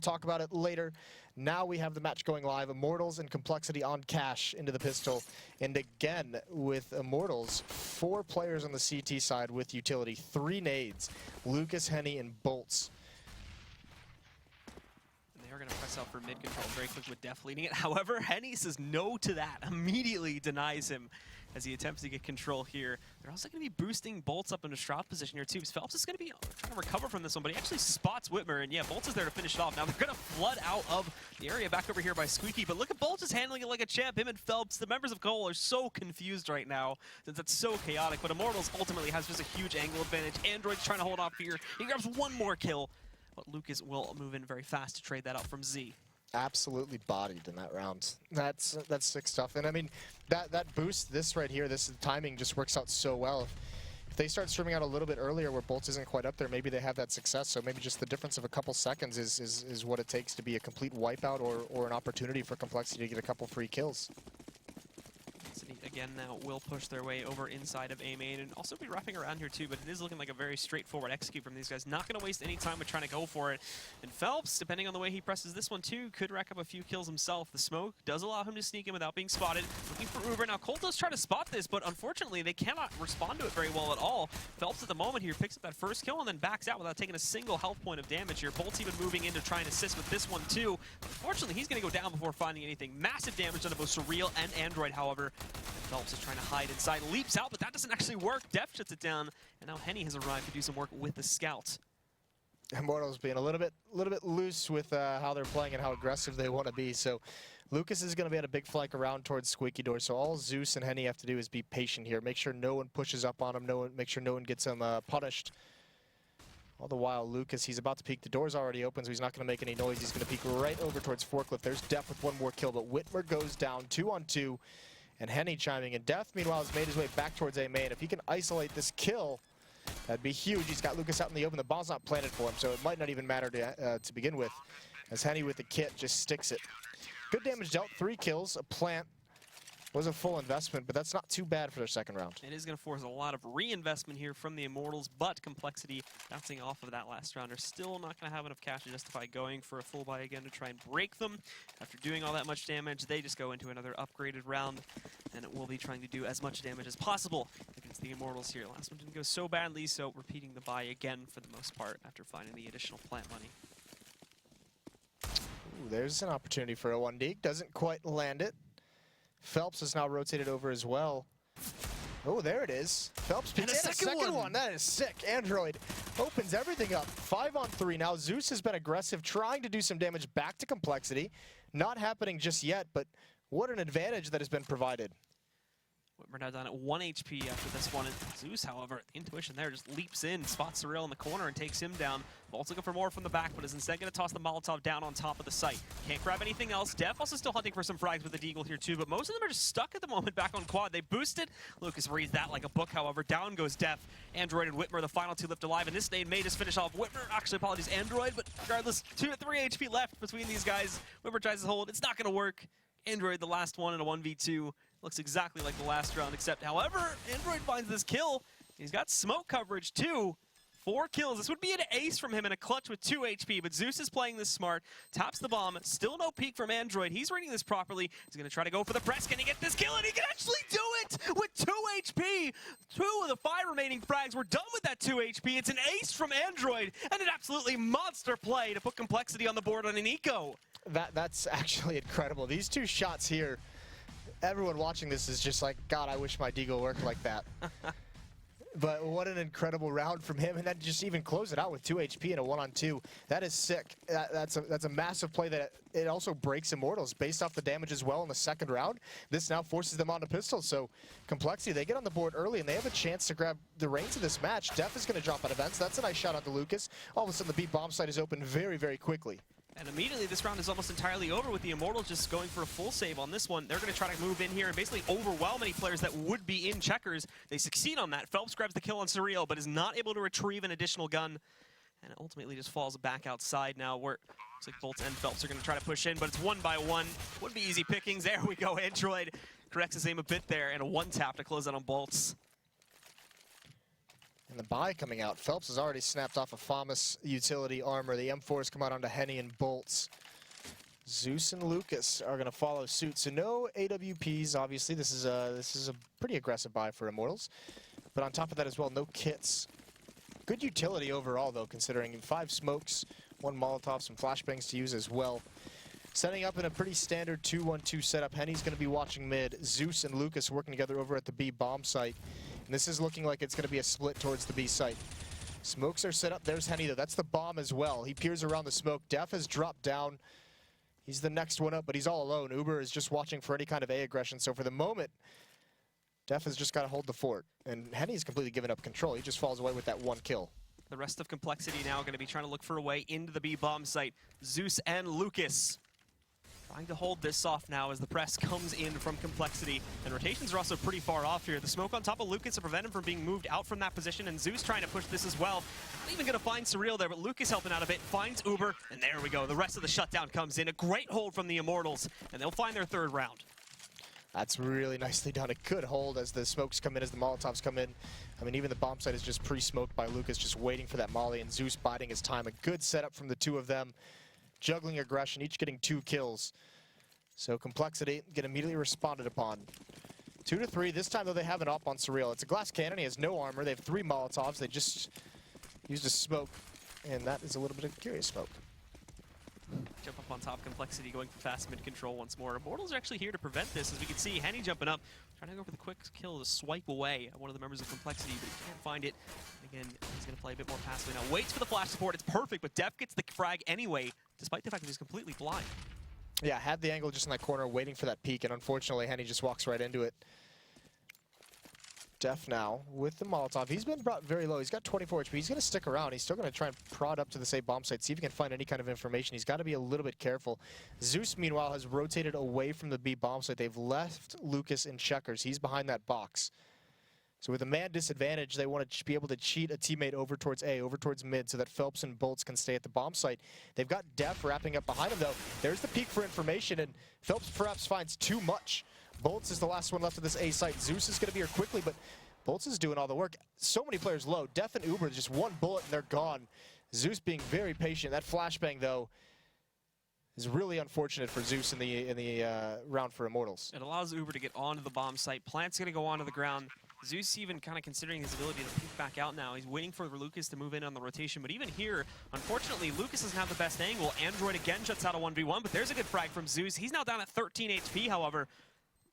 talk about it later. Now we have the match going live. Immortals and Complexity on cash into the pistol. And again, with Immortals, 4 players on the CT side with utility. 3 nades. Lucas, Henny, and Bolts. They're going to press out for mid control very quick with Def leading it. However, Henny says no to that, immediately denies him as he attempts to get control here. They're also going to be boosting Bolts up into Shroud position here too, because Phelps is going to be trying to recover from this one, but he actually spots Whitmer, and yeah, Bolts is there to finish it off. Now they're going to flood out of the area back over here by Squeaky, but look at Bolts just handling it like a champ. Him and Phelps, the members of coL, are so confused right now, since it's so chaotic, but Immortals ultimately has just a huge angle advantage. Android's trying to hold off here. He grabs one more kill, but Lucas will move in very fast to trade that out from Z. Absolutely bodied in that round. That's sick stuff. And I mean, that boost, this right here, this timing just works out so well. If they start streaming out a little bit earlier where Bolts isn't quite up there, maybe they have that success. So maybe just the difference of a couple seconds is what it takes to be a complete wipeout or an opportunity for Complexity to get a couple free kills. Again now will push their way over inside of A main and also be wrapping around here too, but it is looking like a very straightforward execute from these guys. Not going to waste any time with trying to go for it. And Phelps, depending on the way he presses this one too, could rack up a few kills himself. The smoke does allow him to sneak in without being spotted. Looking for Uber. Now coL does try to spot this, but unfortunately they cannot respond to it very well at all. Phelps at the moment here picks up that first kill and then backs out without taking a single health point of damage here. Bolt's even moving in to try and assist with this one too. Unfortunately, he's going to go down before finding anything. Massive damage done to both Surreal and Android, however. Phelps is trying to hide inside, leaps out, but that doesn't actually work. Def shuts it down, and now Henny has arrived to do some work with the scout. Immortals being a little bit loose with how they're playing and how aggressive they want to be. So Lucas is going to be at a big flank around towards Squeaky Door. So all Zeus and Henny have to do is be patient here. Make sure no one pushes up on him. Make sure no one gets him punished. All the while, Lucas, he's about to peek. The door's already open, so he's not going to make any noise. He's going to peek right over towards Forklift. There's Def with one more kill, but Whitmer goes down 2-on-2. And Henny chiming in. Def, meanwhile, has made his way back towards A main. If he can isolate this kill, that'd be huge. He's got Lucas out in the open. The bomb's not planted for him, so it might not even matter to begin with, as Henny with the kit just sticks it. Good damage dealt. 3 kills. A plant. Was a full investment, but that's not too bad for their second round. It is going to force a lot of reinvestment here from the Immortals, but Complexity bouncing off of that last round are still not going to have enough cash to justify going for a full buy again to try and break them. After doing all that much damage, they just go into another upgraded round, and it will be trying to do as much damage as possible against the Immortals here. Last one didn't go so badly, so repeating the buy again for the most part after finding the additional plant money. Ooh, there's an opportunity for a 1D. Doesn't quite land it. Phelps is now rotated over as well. Oh, there it is. Phelps picks a second one. That is sick. Android opens everything up. 5-on-3 now. Zeus has been aggressive, trying to do some damage back to Complexity. Not happening just yet, but what an advantage that has been provided. Whitmer now down at 1 HP after this one. And Zeus, however, the intuition there just leaps in, spots Surreal in the corner and takes him down. Bolt's looking for more from the back, but is instead going to toss the Molotov down on top of the site. Can't grab anything else. Def also still hunting for some frags with the Deagle here too, but most of them are just stuck at the moment back on quad. They boosted. Lucas reads that like a book, however. Down goes Def. Android and Whitmer, the final 2 left alive, and this nade may just finish off Whitmer. Actually, apologies, Android, but regardless, 3 HP left between these guys. Whitmer tries to hold. It's not going to work. Android, the last one in a 1v2. Looks exactly like the last round, except, however, Android finds this kill. He's got smoke coverage, too. 4 kills. This would be an ace from him in a clutch with 2 HP, but Zeus is playing this smart. Taps the bomb. Still no peek from Android. He's reading this properly. He's going to try to go for the press. Can he get this kill? And he can actually do it with 2 HP. 2 of the 5 remaining frags were done with that 2 HP. It's an ace from Android, and an absolutely monster play to put Complexity on the board on an eco. That's actually incredible. These 2 shots here, everyone watching this is just like, God, I wish my Deagle worked like that. But what an incredible round from him, and then just even close it out with 2 HP and a 1-on-2. That is sick. That's a massive play that it also breaks Immortals based off the damage as well in the second round. This now forces them onto pistols. So Complexity, they get on the board early, and they have a chance to grab the reins of this match. Def is going to drop out of vents. That's a nice shot onto Lucas. All of a sudden, the B bomb site is open very, very quickly. And immediately this round is almost entirely over with the Immortals just going for a full save on this one. They're going to try to move in here and basically overwhelm any players that would be in checkers. They succeed on that. Phelps grabs the kill on Surreal, but is not able to retrieve an additional gun. And it ultimately just falls back outside now where looks like Bolts and Phelps are going to try to push in, but it's 1 by 1. Wouldn't be easy pickings. There we go. Android corrects his aim a bit there, and a 1-tap to close out on Bolts. And the buy coming out. Phelps has already snapped off a FAMAS utility armor. The M4s come out onto Henny and Bolts. Zeus and Lucas are going to follow suit. So no AWPs, obviously. This is a pretty aggressive buy for Immortals. But on top of that as well, no kits. Good utility overall, though, considering 5 smokes, 1 Molotov, some flashbangs to use as well. Setting up in a pretty standard 2-1-2 setup. Henny's going to be watching mid. Zeus and Lucas working together over at the B bomb site. And this is looking like it's going to be a split towards the B site. Smokes are set up. There's Henny, though. That's the bomb as well. He peers around the smoke. Def has dropped down. He's the next one up, but he's all alone. Uber is just watching for any kind of A aggression. So for the moment, Def has just got to hold the fort. And Henny's completely given up control. He just falls away with that 1 kill. The rest of Complexity now going to be trying to look for a way into the B bomb site. Zeus and Lucas trying to hold this off now as the press comes in from Complexity. And rotations are also pretty far off here. The smoke on top of Lucas to prevent him from being moved out from that position, and Zeus trying to push this as well. Not even going to find Surreal there, but Lucas helping out a bit, finds Uber, and there we go. The rest of the shutdown comes in. A great hold from the Immortals, and they'll find their 3rd round. That's really nicely done. A good hold as the smokes come in, as the Molotovs come in. I mean, even the bomb site is just pre-smoked by Lucas, just waiting for that molly, and Zeus biding his time. A good setup from the 2 of them. Juggling aggression, each getting 2 kills. So Complexity get immediately responded upon. 2 to 3. This time, though, they have an op on Surreal. It's a glass cannon. He has no armor. They have 3 Molotovs. They just used a smoke, and that is a little bit of curious smoke. Jump up on top, Complexity going for fast mid control once more. Immortals are actually here to prevent this, as we can see Henny jumping up, trying to go for the quick kill to swipe away at one of the members of Complexity, but he can't find it. And again, he's going to play a bit more passively now. Waits for the flash support. It's perfect, but Def gets the frag anyway, despite the fact that he's completely blind. Yeah, had the angle just in that corner, waiting for that peek, and unfortunately, Henny just walks right into it. Def now with the Molotov. He's been brought very low. He's got 24 HP. He's going to stick around. He's still going to try and prod up to the safe bomb site, see if he can find any kind of information. He's got to be a little bit careful. Zeus, meanwhile, has rotated away from the B bomb site. They've left Lucas in checkers. He's behind that box. So with a man disadvantage, they want to be able to cheat a teammate over towards A, over towards mid, so that Phelps and Bolts can stay at the bomb site. They've got Def wrapping up behind him, though. There's the peek for information, and Phelps perhaps finds too much. Bolts is the last one left of this A site. Zeus is going to be here quickly, but Bolts is doing all the work. So many players low. Def and Uber, just 1 bullet and they're gone. Zeus being very patient. That flashbang, though, is really unfortunate for Zeus in the round for Immortals. It allows Uber to get onto the bomb site. Plant's going to go onto the ground. Zeus even kind of considering his ability to peek back out now. He's waiting for Lucas to move in on the rotation, but even here, unfortunately, Lucas doesn't have the best angle. Android again shuts out a 1v1, but there's a good frag from Zeus. He's now down at 13 HP, however.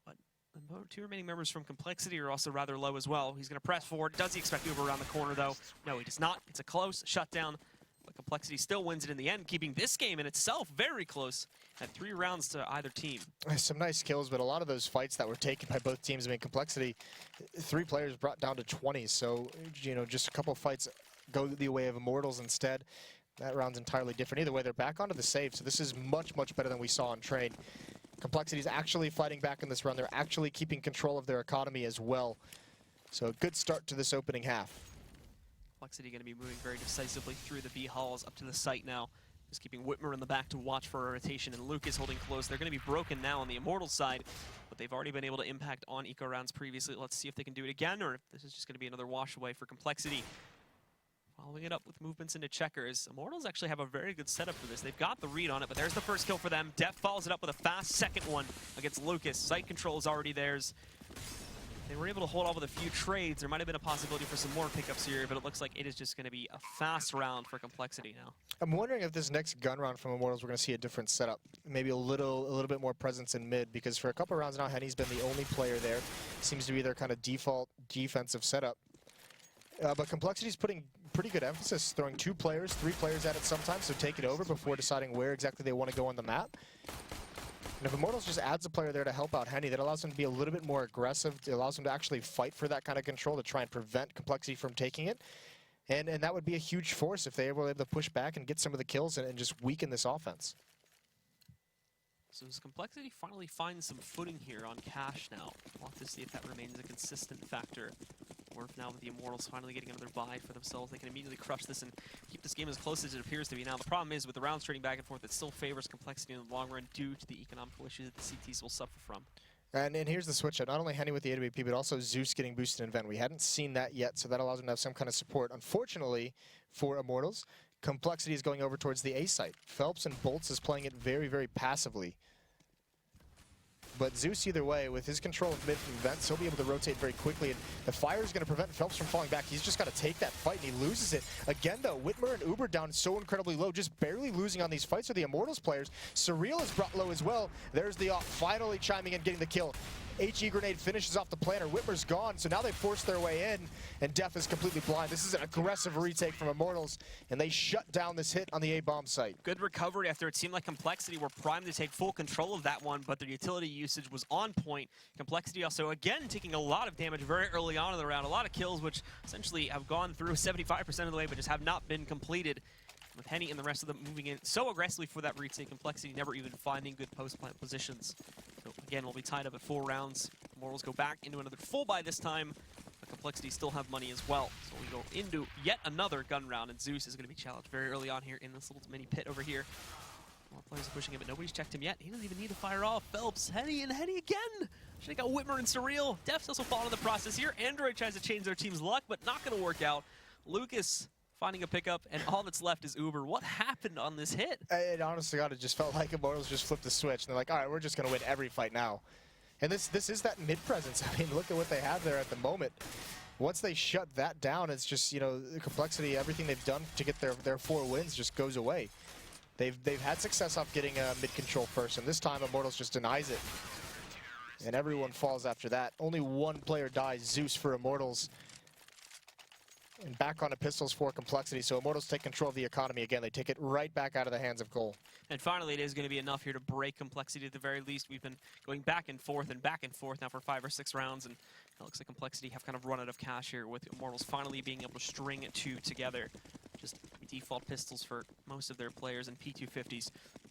But the 2 remaining members from Complexity are also rather low as well. He's going to press forward. Does he expect Uber around the corner, though? No, he does not. It's a close shutdown. But Complexity still wins it in the end, keeping this game in itself very close at 3 rounds to either team. Some nice kills, but a lot of those fights that were taken by both teams, I mean, Complexity, 3 players brought down to 20. So, you know, just a couple fights go the way of Immortals instead. That round's entirely different. Either way, they're back onto the save, so this is much, much better than we saw on Train. Complexity's actually fighting back in this round. They're actually keeping control of their economy as well. So a good start to this opening half. Complexity going to be moving very decisively through the B halls up to the site now. Just keeping Whitmer in the back to watch for a rotation, and Lucas holding close. They're going to be broken now on the Immortals side, but they've already been able to impact on eco rounds previously. Let's see if they can do it again, or if this is just going to be another wash away for Complexity. Following it up with movements into checkers. Immortals actually have a very good setup for this. They've got the read on it, but there's the first kill for them. Def follows it up with a fast second one against Lucas. Site control is already theirs. They were able to hold off with a few trades. There might have been a possibility for some more pickups here, but it looks like it is just going to be a fast round for Complexity now. I'm wondering if this next gun round from Immortals, we're going to see a different setup. Maybe a little bit more presence in mid, because for a couple rounds now, Henny's been the only player there. Seems to be their kind of default defensive setup. But Complexity's putting pretty good emphasis, throwing 2 players, 3 players at it sometimes, so take it over before deciding where exactly they want to go on the map. And if Immortals just adds a player there to help out Henny, that allows him to be a little bit more aggressive. It allows him to actually fight for that kind of control to try and prevent Complexity from taking it. And that would be a huge force if they were able to push back and get some of the kills and just weaken this offense. So does Complexity finally find some footing here on Cash now? We'll have to see if that remains a consistent factor. Or if now with the Immortals finally getting another buy for themselves, they can immediately crush this and keep this game as close as it appears to be now. The problem is with the rounds trading back and forth, it still favors Complexity in the long run due to the economical issues that the CTs will suffer from. And here's the switch up. Not only Henny with the AWP, but also Zeus getting boosted in Vent. We hadn't seen that yet, so that allows him to have some kind of support. Unfortunately for Immortals, Complexity is going over towards the A site. Phelps and Bolts is playing it very, very passively. But Zeus, either way, with his control of mid from Vents, he'll be able to rotate very quickly. And the fire is going to prevent Phelps from falling back. He's just got to take that fight, and he loses it. Again, though, Whitmer and Uber down so incredibly low, just barely losing on these fights are the Immortals players. Surreal is brought low as well. There's the off, finally chiming in, getting the kill. HE grenade finishes off the planter. Whitmer's gone, so now they force their way in, and Def is completely blind. This is an aggressive retake from Immortals, and they shut down this hit on the A-bomb site. Good recovery after it seemed like Complexity were primed to take full control of that one, but their utility usage was on point. Complexity also, again, taking a lot of damage very early on in the round. A lot of kills, which essentially have gone through 75% of the way, but just have not been completed. With Henny and the rest of them moving in so aggressively for that retake, Complexity never even finding good post-plant positions. So again, we'll be tied up at 4 rounds. Immortals go back into another full buy this time, but Complexity still have money as well. So we go into yet another gun round, and Zeus is going to be challenged very early on here in this little mini pit over here. More players are pushing him, but nobody's checked him yet. He doesn't even need to fire off. Phelps, Henny, and Henny again! Should've got Whitmer and Surreal. Def's also fallen in the process here. Android tries to change their team's luck, but not going to work out. Lucas finding a pickup, and all that's left is Uber. What happened on this hit? It honestly, God, it just felt like Immortals just flipped the switch, and they're like, all right, we're just going to win every fight now. And this is that mid-presence. I mean, look at what they have there at the moment. Once they shut that down, it's just, you know, the Complexity, everything they've done to get their 4 wins just goes away. They've had success off getting a mid-control first, and this time Immortals just denies it. And everyone falls after that. Only one player dies, Zeus for Immortals. And back onto pistols for Complexity, so Immortals take control of the economy again. They take it right back out of the hands of coL. And finally, it is going to be enough here to break Complexity at the very least. We've been going back and forth now for 5 or 6 rounds, and it looks like Complexity have kind of run out of cash here, with Immortals finally being able to string 2 together. Just default pistols for most of their players and P250s,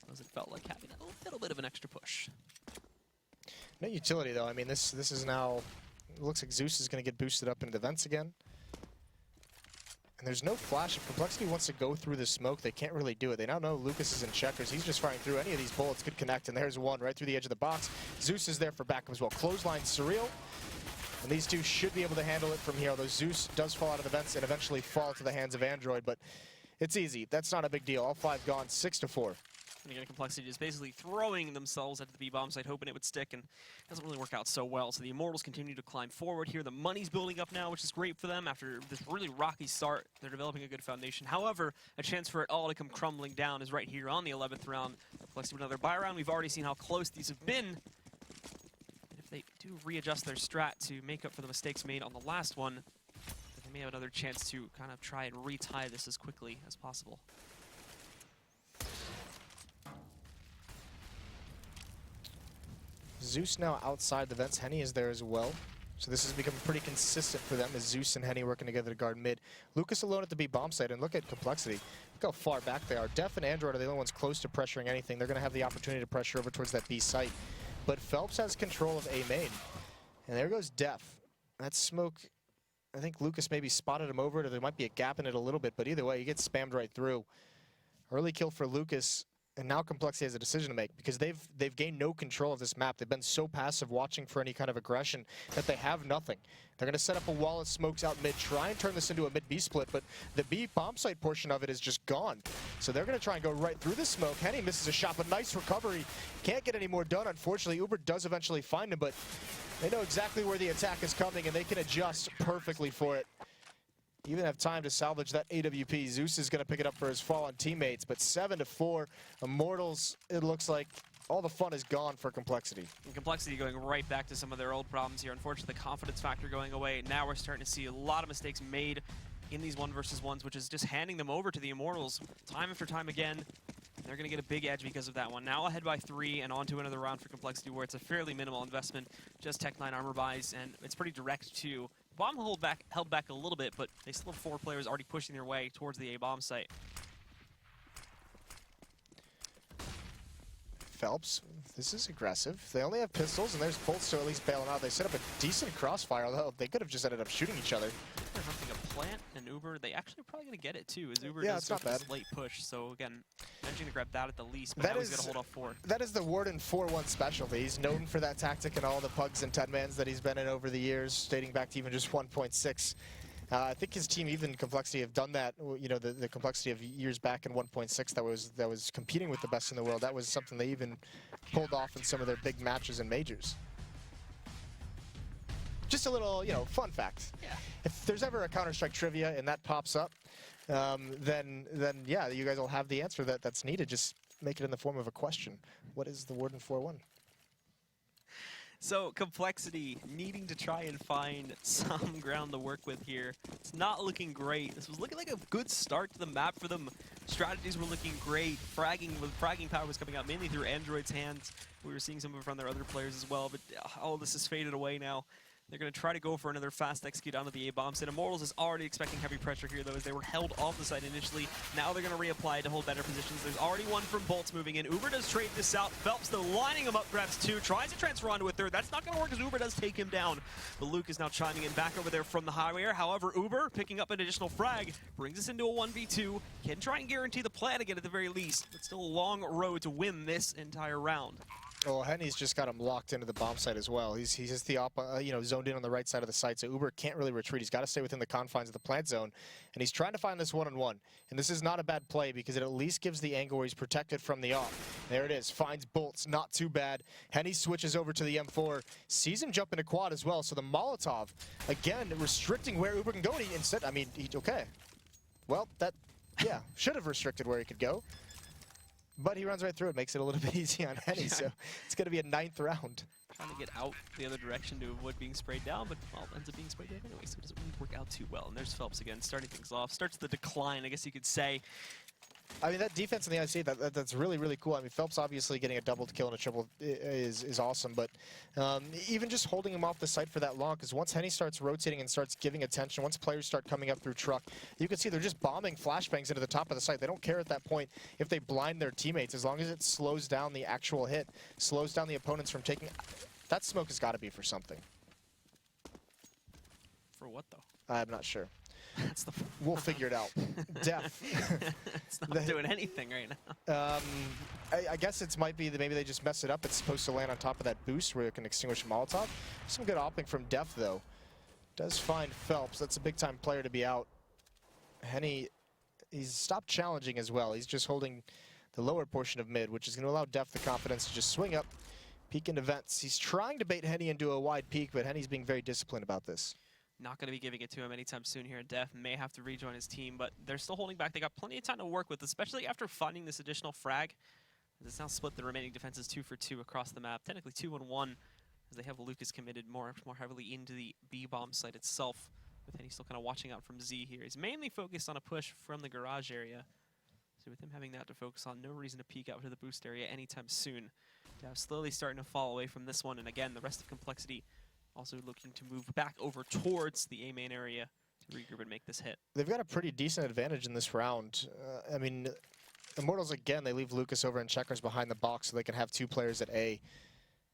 as it felt like having a little bit of an extra push. No utility, though. I mean, this is now... It looks like Zeus is going to get boosted up into the vents again. And there's no flash. If Complexity wants to go through the smoke, they can't really do it. They now know Lucas is in checkers. He's just firing through. Any of these bullets could connect, and there's one right through the edge of the box. Zeus is there for backup as well. Clothesline Surreal. And these two should be able to handle it from here, although Zeus does fall out of the vents and eventually fall to the hands of Android, but it's easy. That's not a big deal. All 5 gone, 6-4. And again, Complexity is basically throwing themselves at the B-bomb site, hoping it would stick, and it doesn't really work out so well. So the Immortals continue to climb forward here. The money's building up now, which is great for them. After this really rocky start, they're developing a good foundation. However, a chance for it all to come crumbling down is right here on the 11th round. Complexity with another buy round. We've already seen how close these have been. And if they do readjust their strat to make up for the mistakes made on the last one, they may have another chance to kind of try and retie this as quickly as possible. Zeus now outside the vents. Henny is there as well. So this has become pretty consistent for them as Zeus and Henny working together to guard mid. Lucas alone at the B bomb site, and look at Complexity. Look how far back they are. Def and Android are the only ones close to pressuring anything. They're going to have the opportunity to pressure over towards that B site. But Phelps has control of A main. And there goes Def. That smoke, I think Lucas maybe spotted him over it, or there might be a gap in it a little bit, but either way, he gets spammed right through. Early kill for Lucas. And now Complexity has a decision to make, because they've gained no control of this map. They've been so passive watching for any kind of aggression that they have nothing. They're going to set up a wall of smokes out mid, try and turn this into a mid-B split, but the B bomb site portion of it is just gone. So they're going to try and go right through the smoke. Henny misses a shot, but nice recovery. Can't get any more done, unfortunately. Uber does eventually find him, but they know exactly where the attack is coming, and they can adjust perfectly for it. Even have time to salvage that AWP. Zeus is going to pick it up for his fallen teammates, but 7-4. Immortals, it looks like all the fun is gone for Complexity. And Complexity going right back to some of their old problems here. Unfortunately, the confidence factor going away. Now we're starting to see a lot of mistakes made in these 1v1s, which is just handing them over to the Immortals time after time again. They're going to get a big edge because of that one. Now ahead by 3 and on to another round for Complexity, where it's a fairly minimal investment, just Tech 9 armor buys, and it's pretty direct too. Bomb held back a little bit, but they still have 4 players already pushing their way towards the A-bomb site. Phelps, this is aggressive. They only have pistols, and there's bolts to at least bail them out. They set up a decent crossfire, although they could have just ended up shooting each other. They're hunting a plant, and Uber, they actually are probably going to get it too, as Uber Yeah, does it's go not for this bad. late push. So again, managing to grab that at the least, but That now he's is- going to hold off 4. That is the Warden 4-1 specialty. He's known for that tactic and all the pugs and 10-mans that he's been in over the years, dating back to even just 1.6. I think his team, even Complexity, have done that. You know, the Complexity of years back in 1.6 that was competing with the best in the world. That was something they even pulled off in some of their big matches and majors. Just a little, you know, fun fact. Yeah. If there's ever a Counter-Strike trivia and that pops up, then yeah, you guys will have the answer that's needed. Just make it in the form of a question. What is the Warden 4-1? So Complexity needing to try and find some ground to work with here. It's not looking great. This was looking like a good start to the map for them. Strategies were looking great. Fragging power was coming out mainly through Android's hands. We were seeing some of it from their other players as well, but all this has faded away now. They're going to try to go for another fast execute onto the A-bombs. And Immortals is already expecting heavy pressure here, though, as they were held off the site initially. Now they're going to reapply to hold better positions. There's already one from Bolts moving in. Uber does trade this out. Phelps, though, lining him up, grabs 2, tries to transfer onto a 3rd. That's not going to work as Uber does take him down. But Luke is now chiming in back over there from the highway air. However, Uber, picking up an additional frag, brings us into a 1v2. Can try and guarantee the plan again at the very least. But still a long road to win this entire round. Well, Henny's just got him locked into the bomb site as well. He's just the you know, zoned in on the right side of the site, so Uber can't really retreat. He's got to stay within the confines of the plant zone, and he's trying to find this one-on-one. And this is not a bad play because it at least gives the angle where he's protected from the off. There it is, finds Bolts, not too bad. Henny switches over to the M4, sees him jump into quad as well, so the Molotov, again, restricting where Uber can go, and he instead, I mean, okay. Well, that, yeah, should have restricted where he could go. But he runs right through it, makes it a little bit easy on Henny, so it's going to be a 9th round. Trying to get out the other direction to avoid being sprayed down, but, well, ends up being sprayed down anyway, so it doesn't really work out too well. And there's Phelps again, starting things off. Starts the decline, I guess you could say. I mean, that defense in the IC, that's really, really cool. I mean, Phelps obviously getting a double kill and a triple is awesome, but even just holding him off the site for that long, because once Henny starts rotating and starts giving attention, once players start coming up through truck, you can see they're just bombing flashbangs into the top of the site. They don't care at that point if they blind their teammates, as long as it slows down the actual hit, slows down the opponents from taking... That smoke has got to be for something. For what, though? I'm not sure. That's the... We'll figure it out. Def. It's not doing anything right now. I guess it might be that maybe they just mess it up. It's supposed to land on top of that boost where it can extinguish a Molotov. Some good opping from Def, though. Does find Phelps. That's a big-time player to be out. Henny, he's stopped challenging as well. He's just holding the lower portion of mid, which is going to allow Def the confidence to just swing up, peek into vents. He's trying to bait Henny into a wide peek, but Henny's being very disciplined about this. Not going to be giving it to him anytime soon here. Def may have to rejoin his team, but they're still holding back. They got plenty of time to work with, especially after finding this additional frag. It's now split the remaining defenses 2 for 2 across the map. Technically 2 and 1, as they have Lucas committed more heavily into the B-bomb site itself. With Henny still kind of watching out from Z here. He's mainly focused on a push from the garage area. So with him having that to focus on, no reason to peek out to the boost area anytime soon. Def slowly starting to fall away from this one, and again, the rest of Complexity also looking to move back over towards the A main area to regroup and make this hit. They've got a pretty decent advantage in this round. I mean, Immortals, again, they leave Lucas over in checkers behind the box so they can have 2 players at A.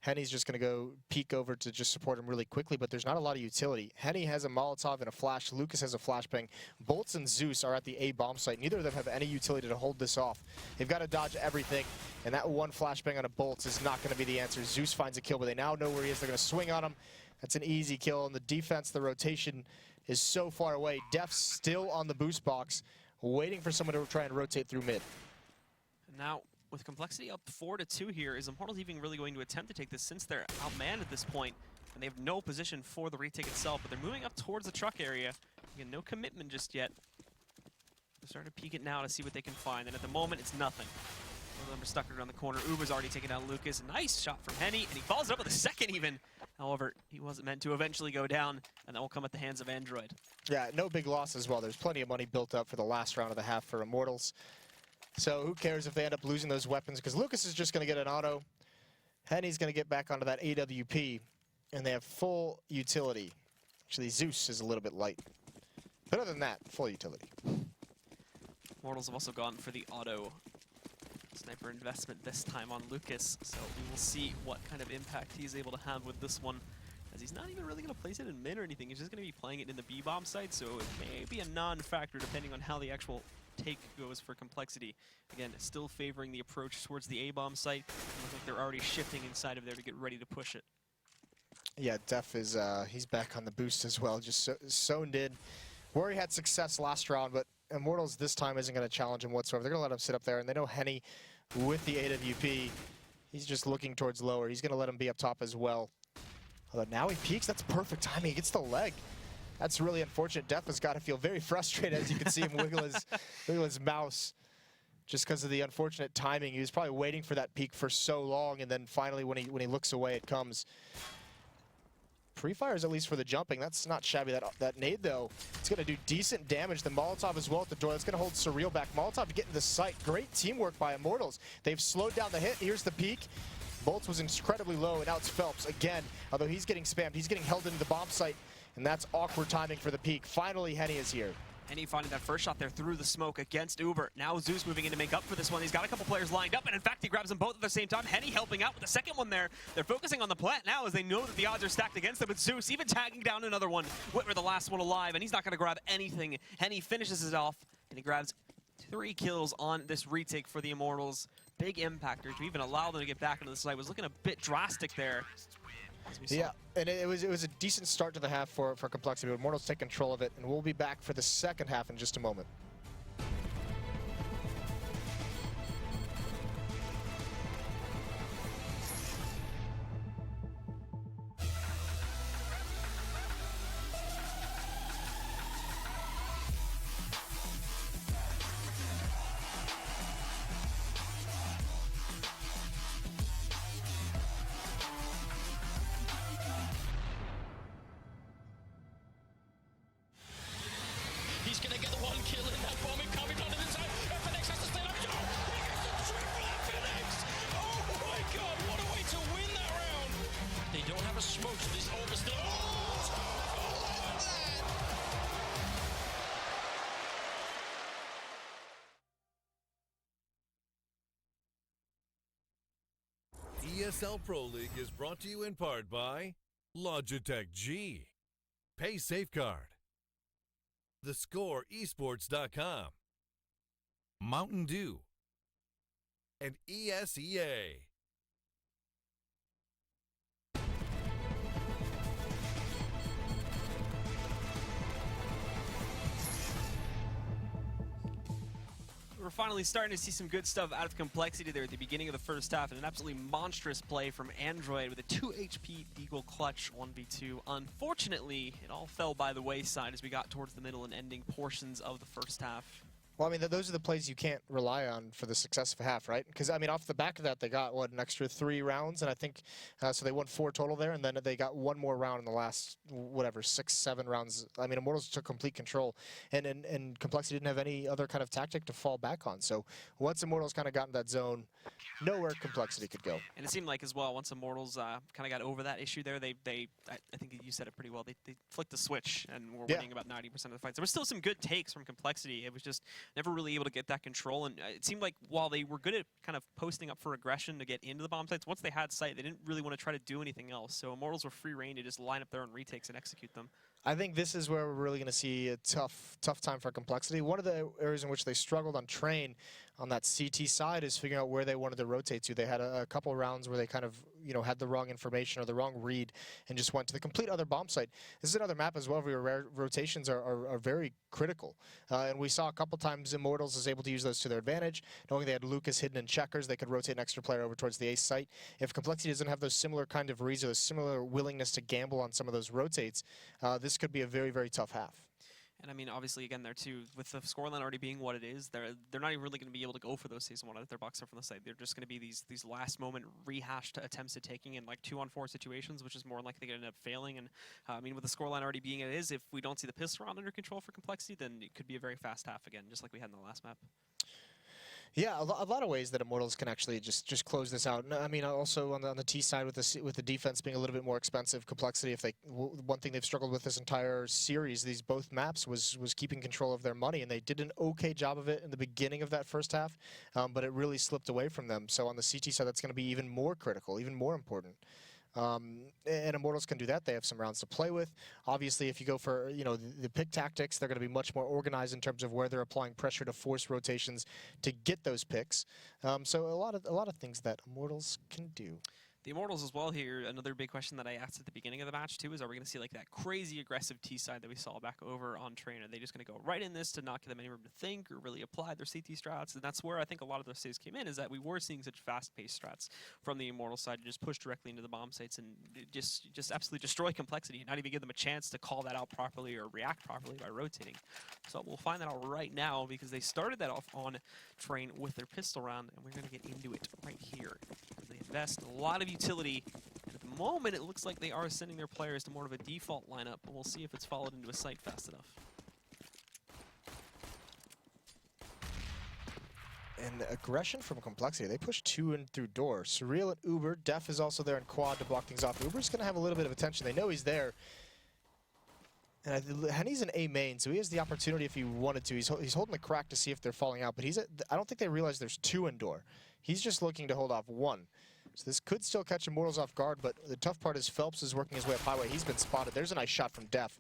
Henny's just going to go peek over to just support him really quickly, but there's not a lot of utility. Henny has a Molotov and a flash. Lucas has a flashbang. Bolts and Zeus are at the A bomb site. Neither of them have any utility to hold this off. They've got to dodge everything, and that one flashbang on a Bolts is not going to be the answer. Zeus finds a kill, but they now know where he is. They're going to swing on him. That's an easy kill. And the defense, the rotation is so far away. Def's still on the boost box, waiting for someone to try and rotate through mid. And now, with Complexity up 4 to 2 here, is Immortals even really going to attempt to take this since they're outmanned at this point, and they have no position for the retake itself, but they're moving up towards the truck area. Again, no commitment just yet. They're starting to peek it now to see what they can find, and at the moment, it's nothing. One of them are stuck around the corner. Uber's already taken down Lucas. Nice shot from Henny, and he follows it up with a second even. However, he wasn't meant to eventually go down, and that will come at the hands of Android. Yeah, no big loss as well. There's plenty of money built up for the last round of the half for Immortals. So who cares if they end up losing those weapons, because Lucas is just going to get an auto. Henny's going to get back onto that AWP, and they have full utility. Actually, Zeus is a little bit light. But other than that, full utility. Immortals have also gone for the auto sniper investment this time on Lucas, so we will see what kind of impact he's able to have with this one, as he's not even really going to place it in mid or anything. He's just going to be playing it in the B-bomb site, so it may be a non-factor depending on how the actual take goes for Complexity. Again, still favoring the approach towards the A-bomb site. It looks like they're already shifting inside of there to get ready to push it. Yeah, Def is he's back on the boost as well. Just zoned in. Where he had success last round, but Immortals this time isn't going to challenge him whatsoever. They're going to let him sit up there, and they know Henny with the AWP. He's just looking towards lower. He's going to let him be up top as well. Although now he peeks. That's perfect timing. He gets the leg. That's really unfortunate. Def has got to feel very frustrated as you can see him wiggle his mouse just because of the unfortunate timing. He was probably waiting for that peek for so long, and then finally when he looks away, it comes. Pre-fires at least for the jumping. That's not shabby. That nade, though, it's going to do decent damage. The Molotov as well at the door. That's going to hold Surreal back. Molotov getting the site. Great teamwork by Immortals. They've slowed down the hit. Here's the peak. Bolts was incredibly low, and now it's Phelps again. Although he's getting spammed. He's getting held into the bomb site, and that's awkward timing for the peak. Finally, Henny is here. Henny finding that first shot there through the smoke against Uber. Now Zeus moving in to make up for this one. He's got a couple players lined up, and in fact, he grabs them both at the same time. Henny helping out with the second one there. They're focusing on the plant now as they know that the odds are stacked against them with Zeus, even tagging down another one. Whitmer, the last one alive, and he's not going to grab anything. Henny finishes it off, and he grabs 3 kills on this retake for the Immortals. Big impactor to even allow them to get back into the site. Was looking a bit drastic there. Yeah, and it was a decent start to the half for Complexity. But Immortals take control of it, and we'll be back for the second half in just a moment. He's gonna get the one kill in that bomb. It can't be done inside. FNX has to stay alive. Oh, he gets the triple FNX. Oh my god, what a way to win that round. They don't have a smoke, so this orb is still. ESL Pro League is brought to you in part by Logitech G, Pay Safeguard, TheScoreEsports.com, Mountain Dew, and ESEA. We're finally starting to see some good stuff out of Complexity there at the beginning of the first half, and an absolutely monstrous play from Android with a 2 HP Deagle clutch 1v2. Unfortunately, it all fell by the wayside as we got towards the middle and ending portions of the first half. Well, I mean, those are the plays you can't rely on for the success of a half, right? Because, I mean, off the back of that, they got, what, an extra 3 rounds? And I think, so they won 4 total there, and then they got 1 more round in the last, whatever, 6, 7 rounds. I mean, Immortals took complete control, and Complexity didn't have any other kind of tactic to fall back on. So once Immortals kind of got in that zone, nowhere Complexity could go. And it seemed like, as well, once Immortals kind of got over that issue there, I think you said it pretty well, they flicked the switch and were winning about 90% of the fights. There were still some good takes from Complexity. It was just never really able to get that control, and it seemed like while they were good at kind of posting up for aggression to get into the bomb sites, once they had sight, they didn't really want to try to do anything else. So Immortals were free reign to just line up their own retakes and execute them. I think this is where we're really going to see a tough time for Complexity. One of the areas in which they struggled on Train on that CT side is figuring out where they wanted to rotate to. They had a couple rounds where they kind of, had the wrong information or the wrong read and just went to the complete other bomb site. This is another map as well where rotations are very critical. And we saw a couple times Immortals was able to use those to their advantage. Knowing they had Lucas hidden in checkers, they could rotate an extra player over towards the ace site. If Complexity doesn't have those similar kind of reads or those similar willingness to gamble on some of those rotates, this could be a very, very tough half. And I mean, obviously, again, there too, with the scoreline already being what it is, they're not even really going to be able to go for those season 1 out of their box from the side. They're just going to be these last moment rehashed attempts at taking in like 2-on-4 situations, which is more likely they're going to end up failing. And I mean, with the scoreline already being it is, if we don't see the pistol round under control for Complexity, then it could be a very fast half again, just like we had in the last map. Yeah, a lot of ways that Immortals can actually just close this out. I mean, also on the T side with the defense being a little bit more expensive, Complexity. If one thing they've struggled with this entire series, these both maps was keeping control of their money, and they did an okay job of it in the beginning of that first half, but it really slipped away from them. So on the CT side, that's going to be even more critical, even more important. And Immortals can do that. They have some rounds to play with. Obviously, if you go for the pick tactics, they're going to be much more organized in terms of where they're applying pressure to force rotations to get those picks. So a lot of things that Immortals can do. The Immortals as well here, another big question that I asked at the beginning of the match too is, are we going to see like that crazy aggressive T side that we saw back over on Train? Are they just going to go right in this to not give them any room to think or really apply their CT strats? And that's where I think a lot of those saves came in, is that we were seeing such fast-paced strats from the Immortal side to just push directly into the bomb sites and just absolutely destroy complexity and not even give them a chance to call that out properly or react properly by rotating. So we'll find that out right now, because they started that off on Train with their pistol round, and we're going to get into it right here. They invest a lot of utility, and at the moment it looks like they are sending their players to more of a default lineup, but we'll see if it's followed into a site fast enough. And aggression from Complexity. They push 2 in through door. Surreal and Uber. Def is also there in quad to block things off. Uber's going to have a little bit of attention. They know he's there. And Henny's an A main, so he has the opportunity if he wanted to. He's holding the crack to see if they're falling out, but I don't think they realize there's 2 in door. He's just looking to hold off 1. So this could still catch Immortals off guard, but the tough part is Phelps is working his way up highway. He's been spotted. There's a nice shot from Def.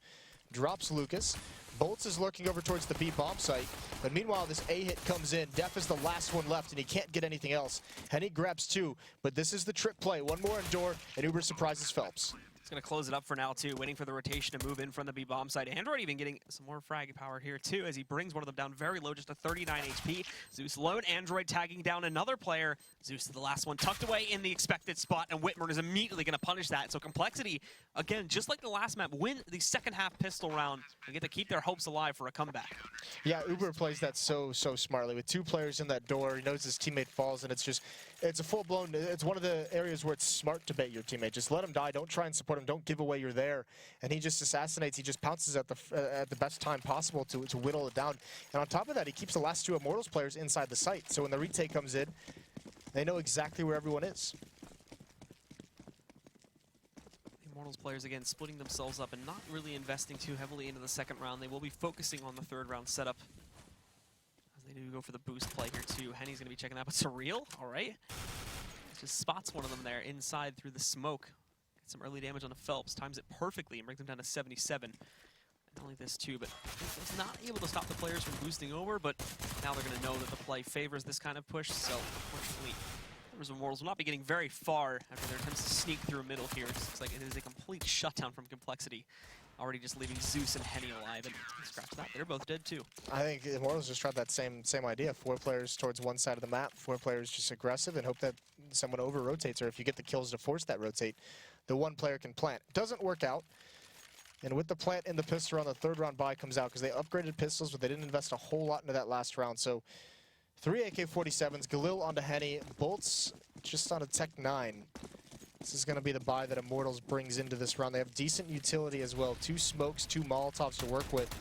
Drops Lucas. Bolts is lurking over towards the B bomb site, but meanwhile this A hit comes in. Def is the last one left, and he can't get anything else. Henny grabs 2, but this is the trick play. 1 more in door, and Uber surprises Phelps. He's going to close it up for now, too, waiting for the rotation to move in from the B-bomb side. Android even getting some more frag power here, too, as he brings one of them down very low, just a 39 HP. Zeus lone, Android tagging down another player. Zeus is the last one, tucked away in the expected spot, and Whitmer is immediately going to punish that. So Complexity, again, just like the last map, win the second half pistol round and get to keep their hopes alive for a comeback. Yeah, Uber plays that so smartly. With 2 players in that door, he knows his teammate falls, and it's a full-blown, it's one of the areas where it's smart to bait your teammate. Just let him die, don't try and support him, don't give away you're there. And he just assassinates, he just pounces at the best time possible to whittle it down. And on top of that, he keeps the last 2 Immortals players inside the site. So when the retake comes in, they know exactly where everyone is. The Immortals players, again, splitting themselves up and not really investing too heavily into the second round. They will be focusing on the third round setup, as they do go for the boost play here, too. Henny's going to be checking that, but Surreal, all right. Just spots one of them there inside through the smoke. Gets some early damage on the Phelps, times it perfectly and brings him down to 77. Not only this too, but was not able to stop the players from boosting over, but now they're going to know that the play favors this kind of push, so unfortunately, Immortals will not be getting very far after their attempts to sneak through a middle here. It looks like it is a complete shutdown from Complexity, already just leaving Zeus and Henny alive, and scratch that, they're both dead too. I think Immortals just tried that same idea. 4 players towards one side of the map, 4 players just aggressive and hope that someone over-rotates, or if you get the kills to force that rotate, the 1 player can plant. Doesn't work out. And with the plant in the pistol round, the third round buy comes out because they upgraded pistols, but they didn't invest a whole lot into that last round. So 3 AK-47s, Galil onto Henny, Bolts just on a Tech 9. This is going to be the buy that Immortals brings into this round. They have decent utility as well. 2 smokes, 2 Molotovs to work with.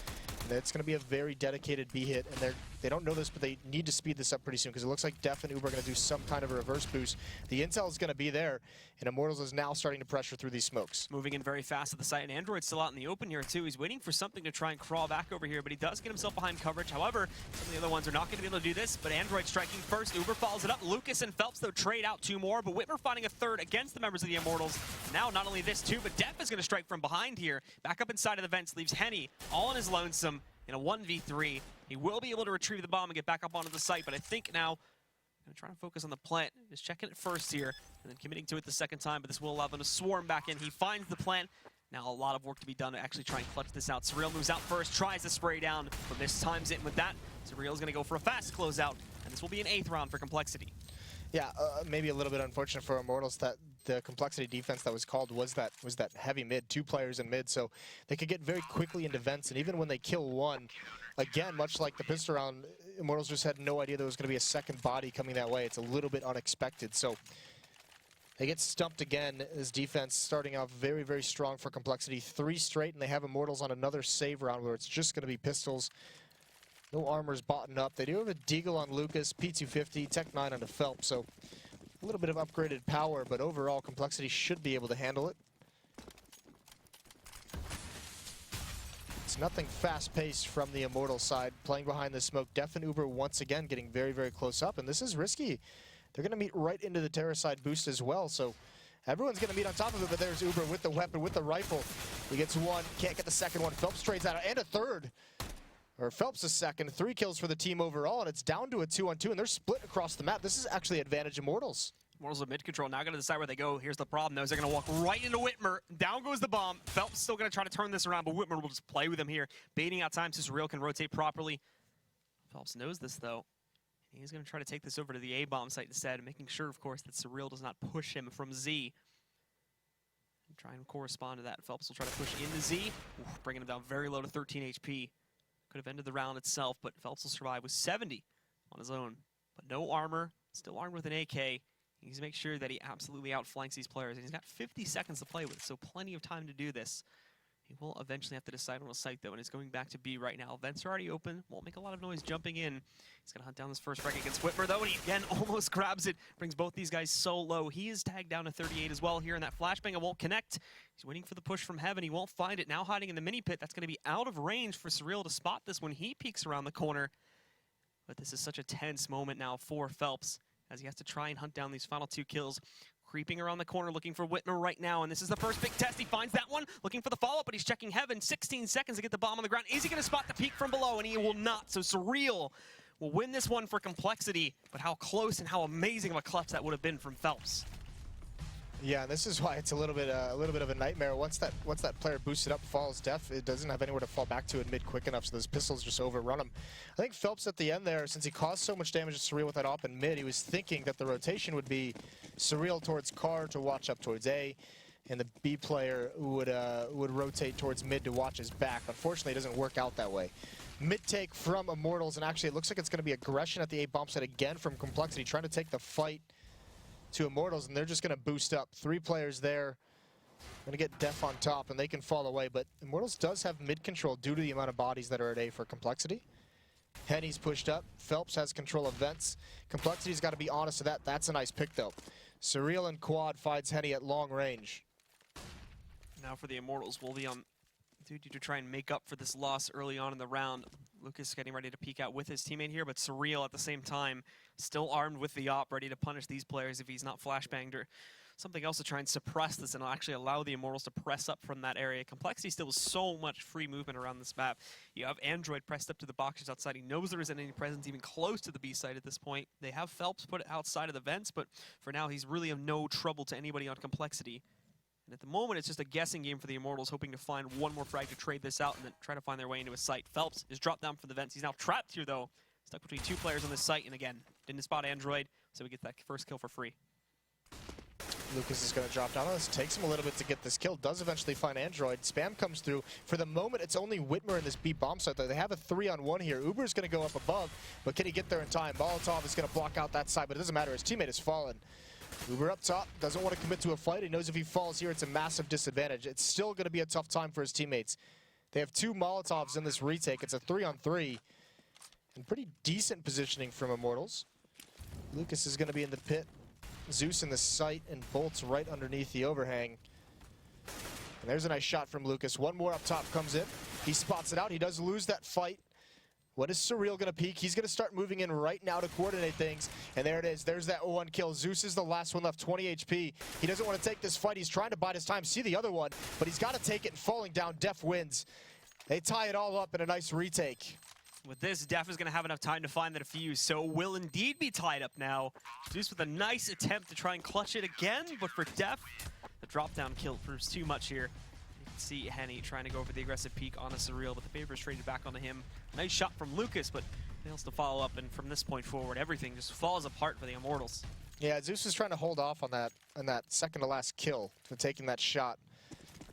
And it's going to be a very dedicated B hit, and they don't know this, but they need to speed this up pretty soon because it looks like Def and Uber are going to do some kind of a reverse boost. The intel is going to be there, and Immortals is now starting to pressure through these smokes. Moving in very fast to the site, and Android's still out in the open here too. He's waiting for something to try and crawl back over here, but he does get himself behind coverage. However, some of the other ones are not going to be able to do this, but Android striking first. Uber follows it up. Lucas and Phelps, though, trade out 2 more, but Whitmer finding a third against the members of the Immortals. Now, not only this too, but Def is going to strike from behind here. Back up inside of the vents, leaves Henny all on his lonesome. In a 1v3, he will be able to retrieve the bomb and get back up onto the site, but I think now I'm going to try and focus on the plant. Just checking it first here, and then committing to it the second time, but this will allow them to swarm back in. He finds the plant. Now a lot of work to be done to actually try and clutch this out. Surreal moves out first, tries to spray down, but this times it with that. Surreal is going to go for a fast closeout, and this will be an 8th round for Complexity. Yeah, maybe a little bit unfortunate for Immortals that the Complexity defense that was called was that heavy mid, 2 players in mid, so they could get very quickly into vents, and even when they kill 1, again, much like the pistol round, Immortals just had no idea there was going to be a second body coming that way. It's a little bit unexpected, so they get stumped again. This defense starting off very strong for Complexity, 3 straight, and they have Immortals on another save round where it's just going to be pistols. No armor's bottom up. They do have a Deagle on Lucas, P250, Tech 9 onto Phelps, so a little bit of upgraded power, but overall Complexity should be able to handle it. It's nothing fast-paced from the Immortal side. Playing behind the smoke, Def and Uber once again getting very close up, and this is risky. They're going to meet right into the Terra side boost as well, so Everyone's going to meet on top of it, but there's Uber with the weapon, with the rifle. He gets one, can't get the second one. Phelps trades out, and a third. Or Phelps a second. 3 kills for the team overall, and it's down to a 2-on-2, and they're split across the map. This is actually advantage Immortals. Immortals with mid-control, now gonna decide where they go. Here's the problem, though, is they're gonna walk right into Whitmer. Down goes the bomb. Phelps still gonna try to turn this around, but Whitmer will just play with him here, baiting out time so Surreal can rotate properly. Phelps knows this, though. He's gonna try to take this over to the A-bomb site instead, making sure, of course, that Surreal does not push him from Z. And try and correspond to that. Phelps will try to push into Z, bringing him down very low to 13 HP. Could have ended the round itself, but Phelps will survive with 70 on his own. But no armor, still armed with an AK. He needs to make sure that he absolutely outflanks these players. And he's got 50 seconds to play with, so plenty of time to do this. He will eventually have to decide on a site, though, and he's going back to B right now. Vents are already open. Won't make a lot of noise jumping in. He's going to hunt down this first frag against Whitmer, though, and he again almost grabs it. Brings both these guys so low. He is tagged down to 38 as well here, and that flashbang won't connect. He's waiting for the push from heaven. He won't find it. Now hiding in the mini pit. That's going to be out of range for Surreal to spot this when he peeks around the corner. But this is such a tense moment now for Phelps, as he has to try and hunt down these final 2 kills. Creeping around the corner, looking for Whitmer right now, and this is the first big test. He finds that one, looking for the follow-up, but he's checking heaven. 16 seconds to get the bomb on the ground. Is he going to spot the peak from below? And he will not, so Surreal will win this one for complexity, but how close and how amazing of a clutch that would have been from Phelps. Yeah, and this is why it's a little bit of a nightmare. Once that player boosted up, falls deaf, it doesn't have anywhere to fall back to in mid quick enough, so those pistols just overrun him. I think Phelps at the end there, since he caused so much damage to Surreal with that op in mid, he was thinking that the rotation would be Surreal towards car to watch up towards A, and the B player would rotate towards mid to watch his back. Unfortunately, it doesn't work out that way. Mid take from Immortals, and actually it looks like it's going to be aggression at the A bomb site again from Complexity, trying to take the fight to Immortals, and they're just going to boost up. 3 players there. Going to get Def on top, and they can fall away, but Immortals does have mid control due to the amount of bodies that are at A for Complexity. Henny's pushed up. Phelps has control of Vents. Complexity's got to be honest to that. That's a nice pick, though. Surreal and Quad finds Henny at long range. Now for the Immortals, will be on duty to try and make up for this loss early on in the round. Lucas getting ready to peek out with his teammate here, but Surreal at the same time, still armed with the op, ready to punish these players if he's not flashbanged or something else to try and suppress this and actually allow the Immortals to press up from that area. Complexity still has so much free movement around this map. You have Android pressed up to the boxes outside. He knows there isn't any presence even close to the B side at this point. They have Phelps put it outside of the vents, but for now he's really of no trouble to anybody on Complexity. And at the moment, it's just a guessing game for the Immortals, hoping to find one more frag to trade this out and then try to find their way into a site. Phelps is dropped down for the vents. He's now trapped here, though. Stuck between 2 players on this site, and again, didn't spot Android, so we get that first kill for free. Lucas is going to drop down on this. Takes him a little bit to get this kill. Does eventually find Android. Spam comes through. For the moment, it's only Whitmer in this B bomb site. They have a 3-on-1 here. Uber's going to go up above, but can he get there in time? Molotov is going to block out that side, but it doesn't matter. His teammate has fallen. Uber up top, doesn't want to commit to a fight. He knows if he falls here, it's a massive disadvantage. It's still going to be a tough time for his teammates. They have 2 Molotovs in this retake. It's a 3-on-3. And pretty decent positioning from Immortals. Lucas is going to be in the pit. Zeus in the site, and Bolt's right underneath the overhang. And there's a nice shot from Lucas. One more up top comes in. He spots it out. He does lose that fight. What is Surreal going to peek? He's going to start moving in right now to coordinate things. And there it is. There's that 1 kill. Zeus is the last one left, 20 HP. He doesn't want to take this fight. He's trying to bide his time, see the other one, but he's got to take it, and falling down, Def wins. They tie it all up in a nice retake. With this, Def is going to have enough time to find the defuse, so it will indeed be tied up now. Zeus with a nice attempt to try and clutch it again, but for Def, the drop-down kill proves too much here. You can see Henny trying to go for the aggressive peek on a Surreal, but the favor is traded back onto him. Nice shot from Lucas, but fails to follow up, and from this point forward, everything just falls apart for the Immortals. Yeah, Zeus is trying to hold off on that second-to-last kill for taking that shot,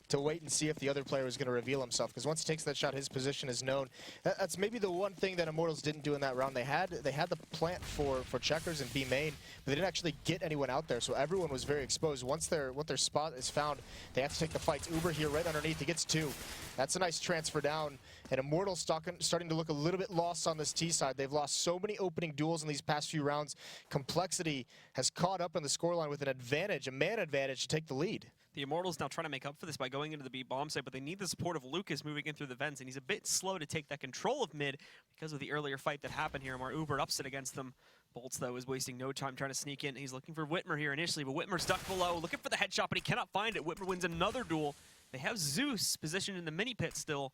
to wait and see if the other player is going to reveal himself, because once he takes that shot, his position is known. That's maybe the one thing that Immortals didn't do in that round. They had the plant for checkers and B main, but they didn't actually get anyone out there, so everyone was very exposed. Once their spot is found, they have to take the fights. Uber here right underneath, he gets 2. That's a nice transfer down, and Immortals starting to look a little bit lost on this T side. They've lost so many opening duels in these past few rounds. Complexity has caught up in the scoreline with an advantage, a man advantage, to take the lead. The Immortals now trying to make up for this by going into the B bomb site, but they need the support of Lucas moving in through the vents, and he's a bit slow to take that control of mid because of the earlier fight that happened here, where Uber ups it against them. Bolts, though, is wasting no time trying to sneak in. He's looking for Whitmer here initially, but Whitmer's stuck below, looking for the headshot, but he cannot find it. Whitmer wins another duel. They have Zeus positioned in the mini pit still,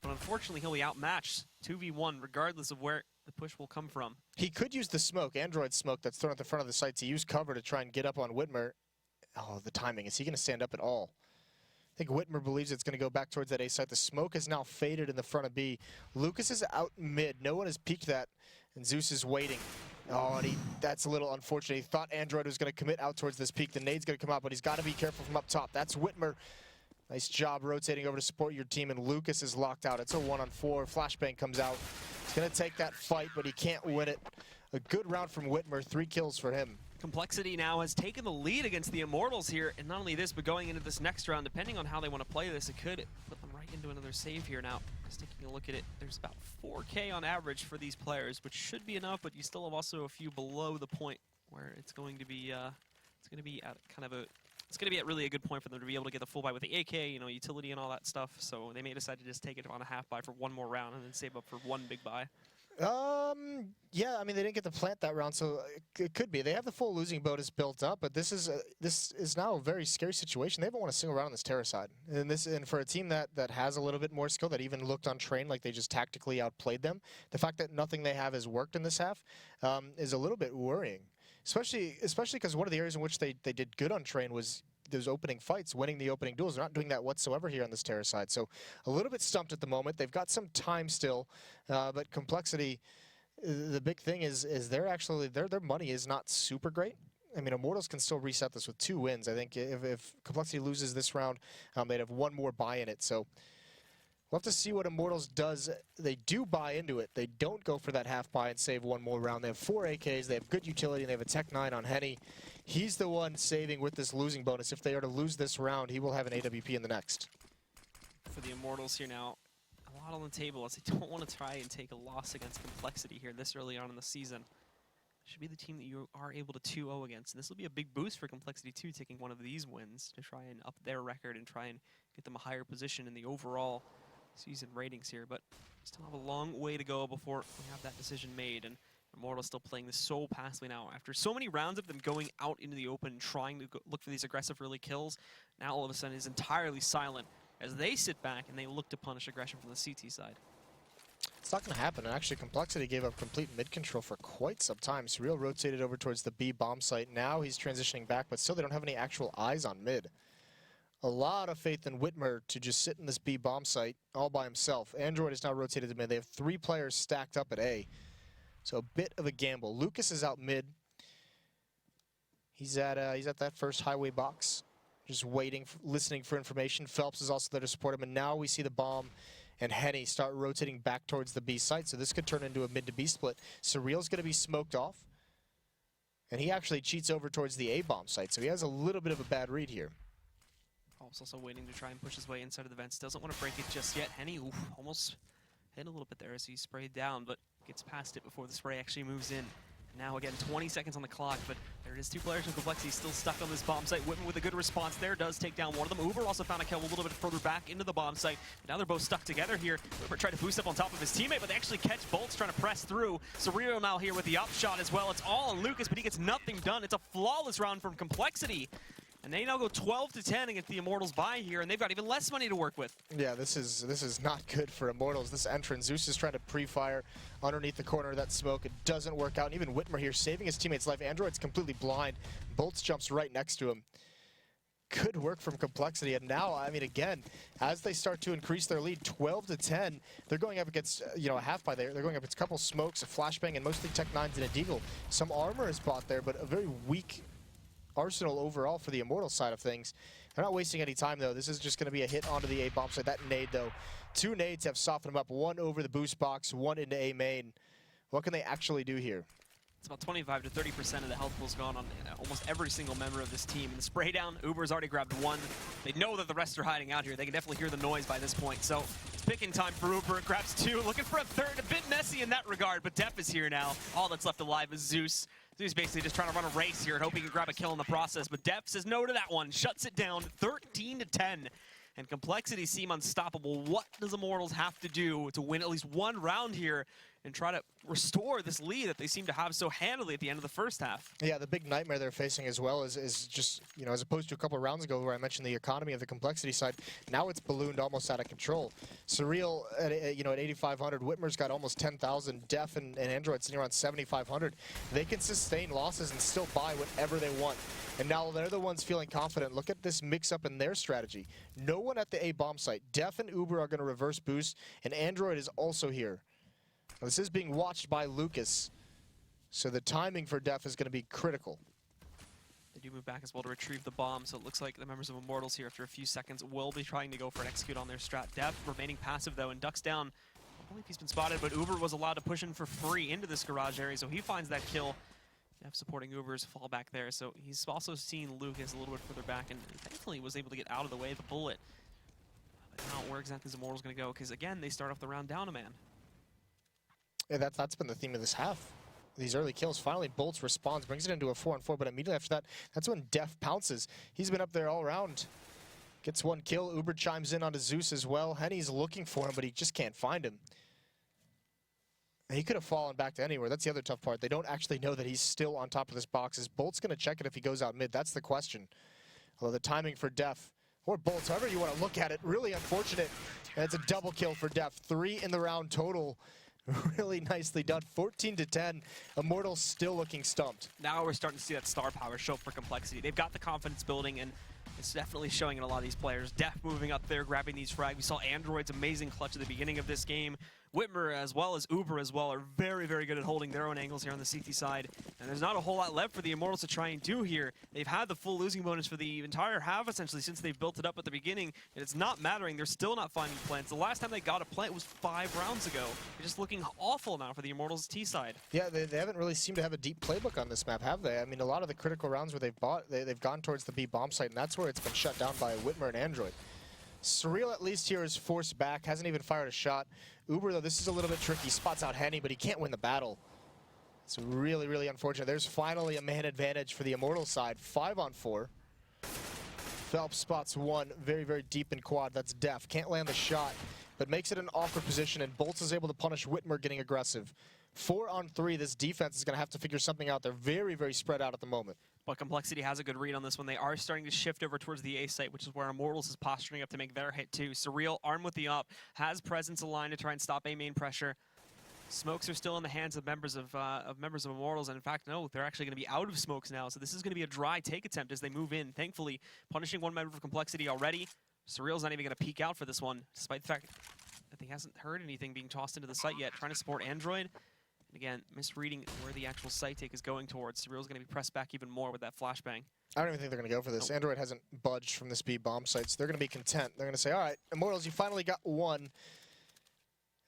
but unfortunately he'll be outmatched 2v1 regardless of where the push will come from. He could use the smoke, Android smoke that's thrown at the front of the site to use cover to try and get up on Whitmer. Oh, the timing. Is he going to stand up at all? I think Whitmer believes it's going to go back towards that A site. The smoke is now faded in the front of B. Lucas is out mid. No one has peeked that, and Zeus is waiting. Oh, and that's a little unfortunate. He thought Android was going to commit out towards this peak. The nade's going to come out, but he's got to be careful from up top. That's Whitmer. Nice job rotating over to support your team, and Lucas is locked out. It's a 1-on-4. Flashbang comes out. He's going to take that fight, but he can't win it. A good round from Whitmer. 3 kills for him. Complexity now has taken the lead against the Immortals here, and not only this, but going into this next round, depending on how they want to play this, it could put them right into another save here now. Just taking a look at it, there's about 4K on average for these players, which should be enough, but you still have also a few below the point where it's going to be at kind of a, it's going to be at really a good point for them to be able to get the full buy with the AK, you know, utility and all that stuff. So they may decide to just take it on a half buy for one more round and then save up for one big buy. Yeah, I mean, they didn't get to plant that round, so it could be. They have the full losing bonus built up, but this is now a very scary situation. They haven't won a single round on this Terra side. And for a team that has a little bit more skill, that even looked untrained, like they just tactically outplayed them, the fact that nothing they have has worked in this half is a little bit worrying. Especially because one of the areas in which they did good on train was those opening fights, winning the opening duels. They're not doing that whatsoever here on this Terra side. So a little bit stumped at the moment. They've got some time still, but Complexity, the big thing is they're actually, their money is not super great. I mean, Immortals can still reset this with 2 wins. I think if Complexity loses this round, they'd have 1 more buy in it. So we'll have to see what Immortals does. They do buy into it. They don't go for that half buy and save 1 more round. They have 4 AKs, they have good utility, and they have a Tech 9 on Henny. He's the one saving with this losing bonus. If they are to lose this round, he will have an AWP in the next. For the Immortals here now, a lot on the table as they don't want to try and take a loss against Complexity here this early on in the season. Should be the team that you are able to 2-0 against. And this will be a big boost for Complexity too, taking one of these wins to try and up their record and try and get them a higher position in the overall season ratings here. But still have a long way to go before we have that decision made. And Immortals still playing this so passively now. After so many rounds of them going out into the open, trying to look for these aggressive early kills, now all of a sudden is entirely silent as they sit back and they look to punish aggression from the CT side. It's not going to happen. And actually, Complexity gave up complete mid control for quite some time. Surreal rotated over towards the B bomb site. Now he's transitioning back, but still they don't have any actual eyes on mid. A lot of faith in Whitmer to just sit in this B bomb site all by himself. Android is now rotated to mid. They have 3 players stacked up at A. So a bit of a gamble. Lucas is out mid. He's at that first highway box, just waiting, listening for information. Phelps is also there to support him, and now we see the bomb and Henny start rotating back towards the B site. So this could turn into a mid to B split. Surreal's going to be smoked off, and he actually cheats over towards the A bomb site. So he has a little bit of a bad read here. Phelps also waiting to try and push his way inside of the vents. Doesn't want to break it just yet. Henny almost hit a little bit there as he sprayed down, but gets past it before the spray actually moves in. And now again, 20 seconds on the clock, but there it is. 2 players from Complexity still stuck on this bomb site. Whitman with a good response there, does take down one of them. Uber also found a kill a little bit further back into the bomb site. But now they're both stuck together here. Uber tried to boost up on top of his teammate, but they actually catch Bolts trying to press through. Surreal now here with the upshot as well. It's all on Lucas, but he gets nothing done. It's a flawless round from Complexity. And they now go 12-10 against the Immortals by here, and they've got even less money to work with. Yeah, this is not good for Immortals. This entrance, Zeus is trying to pre-fire underneath the corner of that smoke. It doesn't work out. And even Whitmer here saving his teammate's life. Android's completely blind. Bolts jumps right next to him. Good work from Complexity. And now, I mean, again, as they start to increase their lead, 12-10, they're going up against, a half by there. They're going up against a couple smokes, a flashbang, and mostly Tech 9s and a deagle. Some armor is bought there, but a very weak arsenal overall for the Immortals side of things. They're not wasting any time, though. This is just going to be a hit onto the A bomb site. That nade, though. 2 nades have softened them up. 1 over the boost box, 1 into A main. What can they actually do here? It's about 25 to 30% of the health pool's gone on almost every single member of this team. And the spray down, Uber's already grabbed 1. They know that the rest are hiding out here. They can definitely hear the noise by this point. So it's picking time for Uber. Grabs 2, looking for a 3rd. A bit messy in that regard, but Def is here now. All that's left alive is Zeus. Zeus basically just trying to run a race here and hoping he can grab a kill in the process. But Def says no to that one. Shuts it down 13-10. And Complexity seem unstoppable. What does Immortals have to do to win at least 1 round here and try to restore this lead that they seem to have so handily at the end of the first half. Yeah, the big nightmare they're facing as well is just, you know, as opposed to a couple of rounds ago where I mentioned the economy of the complexity side, now it's ballooned almost out of control. Surreal, at 8,500, Whitmer's got almost 10,000, Def and Android sitting around 7,500. They can sustain losses and still buy whatever they want. And now they're the ones feeling confident. Look at this mix-up in their strategy. No one at the A bomb site. Def and Uber are going to reverse boost, and Android is also here. Now, this is being watched by Lucas, so the timing for Def is going to be critical. They do move back as well to retrieve the bomb, so it looks like the members of Immortals here after a few seconds will be trying to go for an execute on their strat. Def remaining passive though, and ducks down. I don't believe he's been spotted, but Uber was allowed to push in for free into this garage area, so he finds that kill. Def supporting Uber's fall back there, so he's also seen Lucas a little bit further back, and thankfully was able to get out of the way of the bullet. But now where exactly is Immortals going to go? Because again, they start off the round down a man. Yeah, that's been the theme of this half. These early kills. Finally, Bolts responds, brings it into a 4-on-4, but immediately after that, that's when Def pounces. He's been up there all around. Gets one kill. Uber chimes in onto Zeus as well. Henny's looking for him, but he just can't find him. And he could have fallen back to anywhere. That's the other tough part. They don't actually know that he's still on top of this box. Is Bolt's going to check it if he goes out mid? That's the question. Although the timing for Def, or Bolts, however you want to look at it, really unfortunate. And it's a double kill for Def. 3 in the round total. Really nicely done. 14-10. Immortals still looking stumped. Now we're starting to see that star power show up for complexity. They've got the confidence building, and it's definitely showing in a lot of these players. Def moving up there, grabbing these frags. We saw Android's amazing clutch at the beginning of this game. Whitmer as well as Uber as well are very, very good at holding their own angles here on the CT side. And there's not a whole lot left for the Immortals to try and do here. They've had the full losing bonus for the entire half, essentially, since they've built it up at the beginning. And it's not mattering. They're still not finding plants. The last time they got a plant was 5 rounds ago. They're just looking awful now for the Immortals T side. Yeah, they haven't really seemed to have a deep playbook on this map, have they? I mean, a lot of the critical rounds where they've gone towards the B bomb site, and that's where it's been shut down by Whitmer and Android. Surreal, at least here, is forced back. Hasn't even fired a shot. Uber, though, this is a little bit tricky. Spots out Henny, but he can't win the battle. It's really, really unfortunate. There's finally a man advantage for the Immortal side. 5-on-4. Phelps spots one very, very deep in quad. That's Def. Can't land the shot, but makes it an awkward position, and Bolts is able to punish Whitmer getting aggressive. 4-on-3. This defense is going to have to figure something out. They're very, very spread out at the moment. But Complexity has a good read on this one. They are starting to shift over towards the A site, which is where Immortals is posturing up to make their hit too. Surreal, armed with the op, has presence aligned to try and stop A main pressure. Smokes are still in the hands of members of Immortals, and in fact, no, they're actually going to be out of smokes now. So this is going to be a dry take attempt as they move in. Thankfully, punishing one member of Complexity already. Surreal's not even going to peek out for this one, despite the fact that he hasn't heard anything being tossed into the site yet. Trying to support Android. Again, misreading where the actual site take is going towards. Surreal's going to be pressed back even more with that flashbang. I don't even think they're going to go for this. Android hasn't budged from this B bomb site, so they're going to be content. They're going to say, all right, Immortals, you finally got one.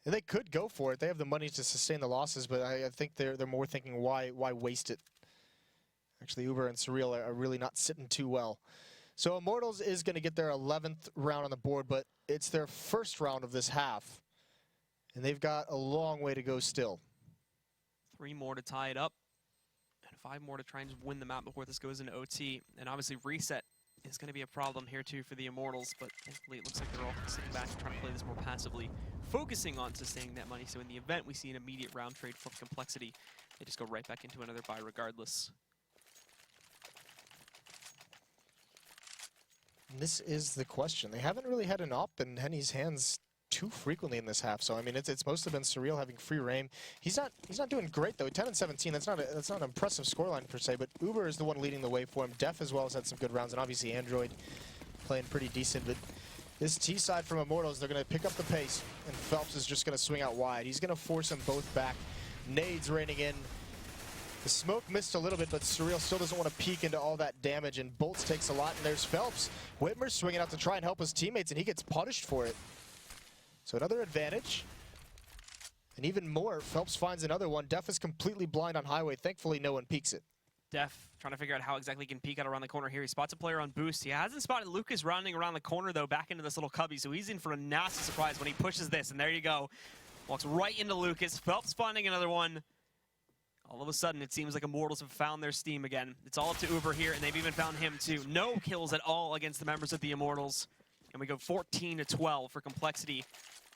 And they could go for it. They have the money to sustain the losses, but I think they're more thinking, why waste it? Actually, Uber and Surreal are really not sitting too well. So Immortals is going to get their 11th round on the board, but it's their first round of this half. And they've got a long way to go still. 3 more to tie it up, and 5 more to try and win the map before this goes into OT. And obviously reset is going to be a problem here too for the Immortals, but thankfully it looks like they're all sitting back and trying to play this more passively, focusing on sustaining that money. So in the event we see an immediate round trade for Complexity, they just go right back into another buy regardless. And this is the question. They haven't really had an op in Henny's hands too frequently in this half, so I mean it's mostly been Surreal having free reign. He's not doing great though. 10-17. That's not an impressive scoreline per se, but Uber is the one leading the way for him. Def as well has had some good rounds, and obviously Android playing pretty decent. But this T side from Immortals, they're going to pick up the pace, and Phelps is just going to swing out wide. He's going to force them both back. Nades raining in. The smoke missed a little bit, but Surreal still doesn't want to peek into all that damage, and Bolts takes a lot, and there's Phelps. Whitmer swinging out to try and help his teammates, and he gets punished for it. So another advantage. And even more, Phelps finds another one. Def is completely blind on highway. Thankfully, no one peeks it. Def trying to figure out how exactly he can peek out around the corner here. He spots a player on boost. He hasn't spotted Lucas running around the corner, though, back into this little cubby. So he's in for a nasty surprise when he pushes this. And there you go. Walks right into Lucas. Phelps finding another one. All of a sudden, it seems like Immortals have found their steam again. It's all up to Uber here, and they've even found him, too. No kills at all against the members of the Immortals. And we go 14-12 for Complexity.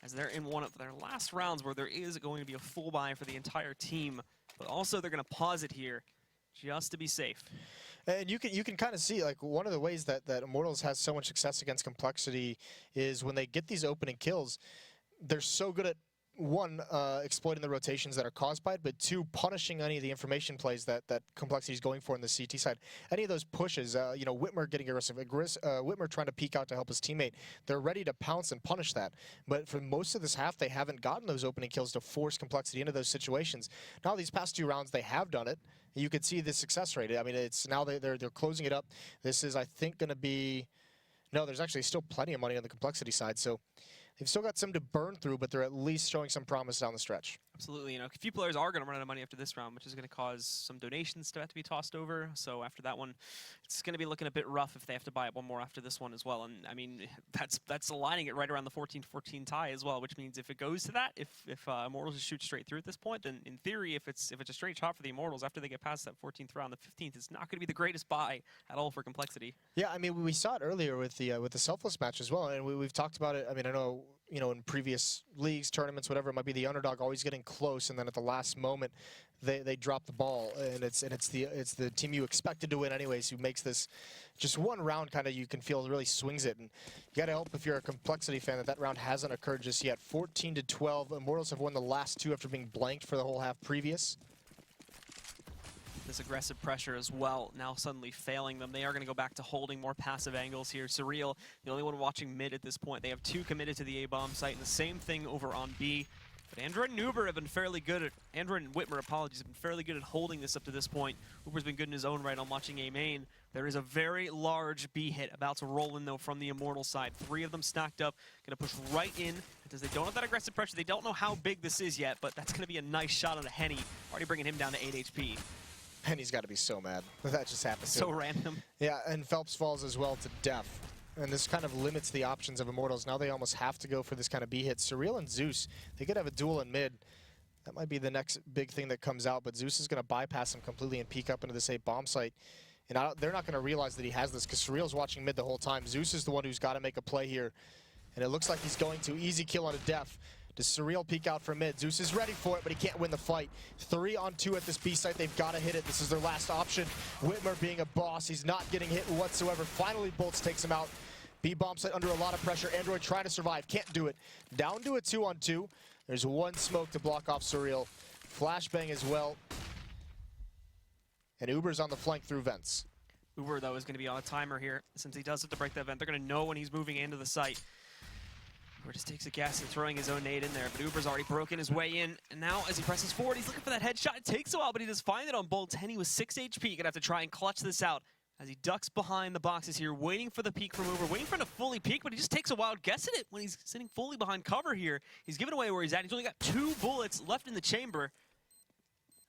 as they're in one of their last rounds where there is going to be a full buy for the entire team. But also they're going to pause it here just to be safe. And you can kind of see, like, one of the ways that Immortals has so much success against Complexity is when they get these opening kills, they're so good at, one, exploiting the rotations that are caused by it, but two, punishing any of the information plays that Complexity is going for in the CT side. Any of those pushes, you know, Whitmer getting aggressive, Whitmer trying to peek out to help his teammate, they're ready to pounce and punish that. But for most of this half, they haven't gotten those opening kills to force Complexity into those situations. Now, these past 2 rounds, they have done it. You could see the success rate. I mean, it's now they're closing it up. This is, I think, going to be... No, there's actually still plenty of money on the Complexity side, so they've still got some to burn through, but they're at least showing some promise down the stretch. Absolutely. You know, a few players are going to run out of money after this round, which is going to cause some donations to have to be tossed over. So after that one, it's going to be looking a bit rough if they have to buy up one more after this one as well. And I mean, that's aligning it right around the 14-14 tie as well, which means if it goes to that, if Immortals just shoot straight through at this point, then in theory, if it's a straight shot for the Immortals after they get past that 14th round, the 15th is not going to be the greatest buy at all for Complexity. Yeah, I mean, we saw it earlier with the selfless match as well, and we've talked about it. I mean, I know, you know, in previous leagues, tournaments, whatever, it might be the underdog always getting close, and then at the last moment they drop the ball, and it's the team you expected to win anyways who makes this just one round kind of, you can feel really swings it. And you got to hope, if you're a Complexity fan, that round hasn't occurred just yet. 14-12, Immortals have won the last 2 after being blanked for the whole half previous. This aggressive pressure as well, now suddenly failing them. They are going to go back to holding more passive angles here. Surreal, the only one watching mid at this point. They have 2 committed to the A-bomb site, and the same thing over on B. But Android and Uber have been fairly good at, Android and Whitmer, apologies, have been fairly good at holding this up to this point. Uber's been good in his own right on watching A main. There is a very large B hit about to roll in, though, from the Immortal side. 3 of them stacked up, going to push right in, because they don't have that aggressive pressure. They don't know how big this is yet, but that's going to be a nice shot on a Henny, already bringing him down to 8 HP. Henny's got to be so mad that just happened. So random. Yeah, and Phelps falls as well to Def. And this kind of limits the options of Immortals. Now they almost have to go for this kind of B hit. Surreal and Zeus, they could have a duel in mid. That might be the next big thing that comes out, but Zeus is going to bypass him completely and peek up into this A-bomb site. And they're not going to realize that he has this, because Surreal's watching mid the whole time. Zeus is the one who's got to make a play here. And it looks like he's going to. Easy kill on a Def. Does Surreal peek out for mid? Zeus is ready for it, but he can't win the fight. 3 on 2 at this B site. They've got to hit it. This is their last option. Whitmer being a boss. He's not getting hit whatsoever. Finally, Bolts takes him out. B-bomb site under a lot of pressure. Android trying to survive. Can't do it. Down to a 2 on 2. There's 1 smoke to block off Surreal. Flashbang as well. And Uber's on the flank through vents. Uber, though, is going to be on a timer here. Since he does have to break that vent, they're going to know when he's moving into the site. Uber just takes a guess and throwing his own nade in there, but Uber's already broken his way in. And now, as he presses forward, he's looking for that headshot. It takes a while, but he does find it on Bolt 10. He was 6 HP. Gonna have to try and clutch this out as he ducks behind the boxes here, waiting for the peek from Uber, waiting for him to fully peek, but he just takes a wild guess at it when he's sitting fully behind cover here. He's giving away where he's at. He's only got 2 bullets left in the chamber,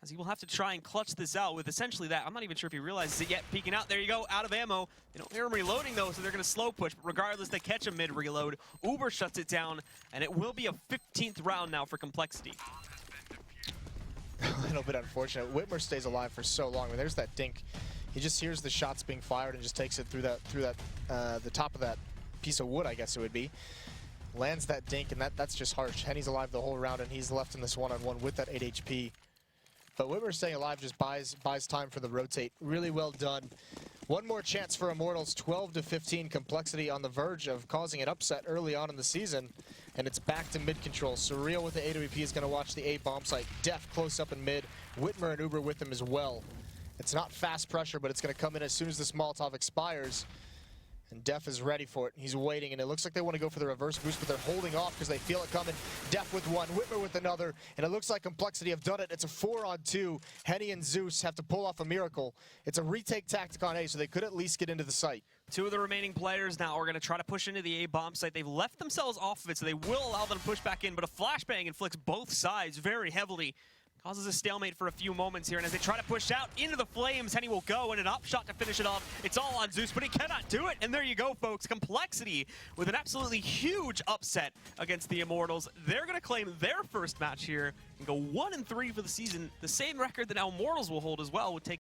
as he will have to try and clutch this out with essentially that. I'm not even sure if he realizes it yet. Peeking out, there you go, out of ammo. They don't hear him reloading, though, so they're going to slow push. But regardless, they catch him mid-reload. Uber shuts it down, and it will be a 15th round now for Complexity. A little bit unfortunate. Whitmer stays alive for so long. I mean, there's that dink. He just hears the shots being fired and just takes it through the top of that piece of wood, I guess it would be. Lands that dink, and that's just harsh. Henny's alive the whole round, and he's left in this one-on-one with that 8 HP. But Whitmer staying alive just buys time for the rotate. Really well done. One more chance for Immortals. 12-15. Complexity on the verge of causing an upset early on in the season. And it's back to mid control. Surreal with the AWP is going to watch the A-bomb site. Def close up in mid. Whitmer and Uber with him as well. It's not fast pressure, but it's going to come in as soon as this Molotov expires. And Def is ready for it. He's waiting, and it looks like they want to go for the reverse boost, but they're holding off because they feel it coming. Def with 1, Whitmer with another, and it looks like Complexity have done it. It's a 4 on 2. Henny and Zeus have to pull off a miracle. It's a retake tactic on A, so they could at least get into the site. 2 of the remaining players now are going to try to push into the A-bomb site. They've left themselves off of it, so they will allow them to push back in, but a flashbang inflicts both sides very heavily. Causes a stalemate for a few moments here, and as they try to push out into the flames, Henny will go, and an up shot to finish it off. It's all on Zeus, but he cannot do it, and there you go, folks. Complexity with an absolutely huge upset against the Immortals. They're going to claim their first match here and go 1-3 for the season, the same record that now Immortals will hold as well, would take